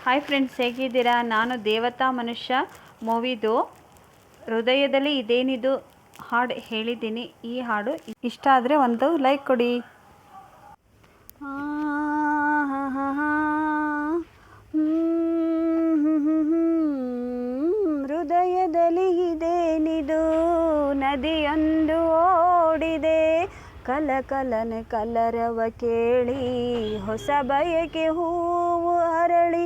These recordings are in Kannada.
ಹಾಯ್ ಫ್ರೆಂಡ್ಸ್, ಹೇಗಿದ್ದೀರಾ? ನಾನು ದೇವತಾ ಮನುಷ್ಯ ಮೂವಿದು ಹೃದಯದಲ್ಲಿ ಇದೇನಿದು ಹಾಡು ಹೇಳಿದ್ದೀನಿ. ಈ ಹಾಡು ಇಷ್ಟ ಆದರೆ ಒಂದು ಲೈಕ್ ಕೊಡಿ. ಹೃದಯದಲ್ಲಿ ಇದೇನಿದು ನದಿಯೊಂದು ಓಡಿದೆ, ಕಲಕಲನೆ ಕಲರವ ಕೇಳಿ ಹೊಸ ಬಯಕೆ ಹೂವು ಅರಳಿ,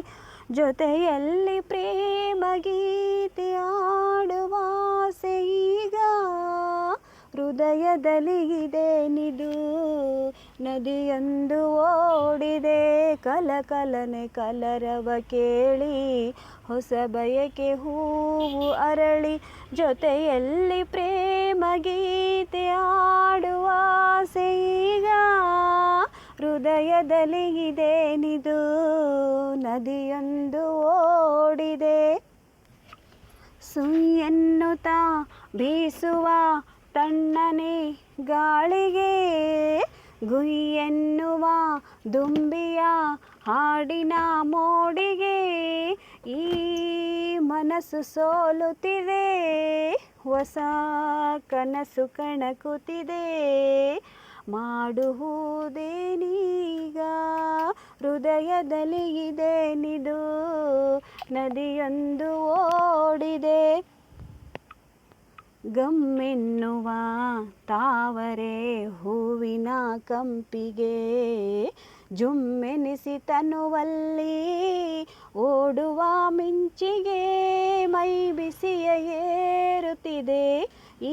ಜೊತೆಯಲ್ಲಿ ಪ್ರೇಮ ಗೀತೆ ಆಡುವ ಆಸೆ ಈಗ. ಹೃದಯದಲ್ಲಿ ಇದೇನಿದು ನದಿಯೊಂದು ಓಡಿದೆ, ಕಲಕಲನೆ ಕಲರವ ಕೇಳಿ ಹೊಸ ಬಯಕೆ ಹೂವು ಅರಳಿ, ಜೊತೆಯಲ್ಲಿ ಪ್ರೇಮ ಗೀತೆ ಆಡುವ ಆಸೆ ಈಗ. ಹೃದಯದಲ್ಲಿ ಇದೇನಿದು ನದಿಯೊಂದು ಓಡಿದೆ. ಸುಯ್ಯೆನ್ನುತ್ತಾ ಬೀಸುವ ತಣ್ಣನೆ ಗಾಳಿಗೆ, ಗುಯ್ಯೆನ್ನುವ ದುಂಬಿಯ ಹಾಡಿನ ಮೋಡಿಗೆ, ಈ ಮನಸ್ಸು ಸೋಲುತ್ತಿದೆ, ಹೊಸ ಕನಸು ಕಣಕುತ್ತಿದೆ, ಮಾಡುವುದೇನೀಗ. ಹೃದಯದಲ್ಲಿ ಇದೇನಿದು ನದಿಯೊಂದು ಓಡಿದೆ. ಗಮ್ಮೆನ್ನುವ ತಾವರೆ ಹೂವಿನ ಕಂಪಿಗೆ, ಜುಮ್ಮೆನಿಸಿ ತನುವಲ್ಲಿ ಓಡುವ ಮಿಂಚಿಗೆ, ಮೈ ಬಿಸಿಯ ಏರುತ್ತಿದೆ,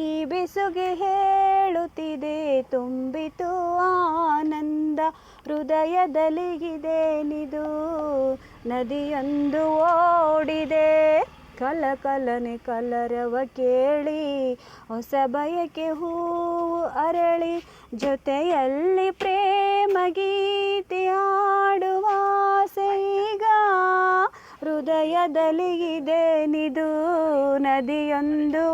ಈ ಬೆಸುಗೆ ಹೇಳುತ್ತಿದೆ ತುಂಬಿತು ಆನಂದ. ಹೃದಯದಲ್ಲಿ ಇದೇನಿದು ನದಿಯೊಂದು ಓಡಿದೆ, ಕಲಕಲನೆ ಕಲರವ ಕೇಳಿ ಹೊಸ ಬಯಕೆ ಹೂವು ಅರಳಿ, ಜೊತೆಯಲ್ಲಿ ಪ್ರೇಮ ಗೀತೆ ಆಡುವ ಆಸೆ ಈಗ. ಹೃದಯದಲ್ಲಿ ಇದೇನಿದು ನದಿಯೊಂದು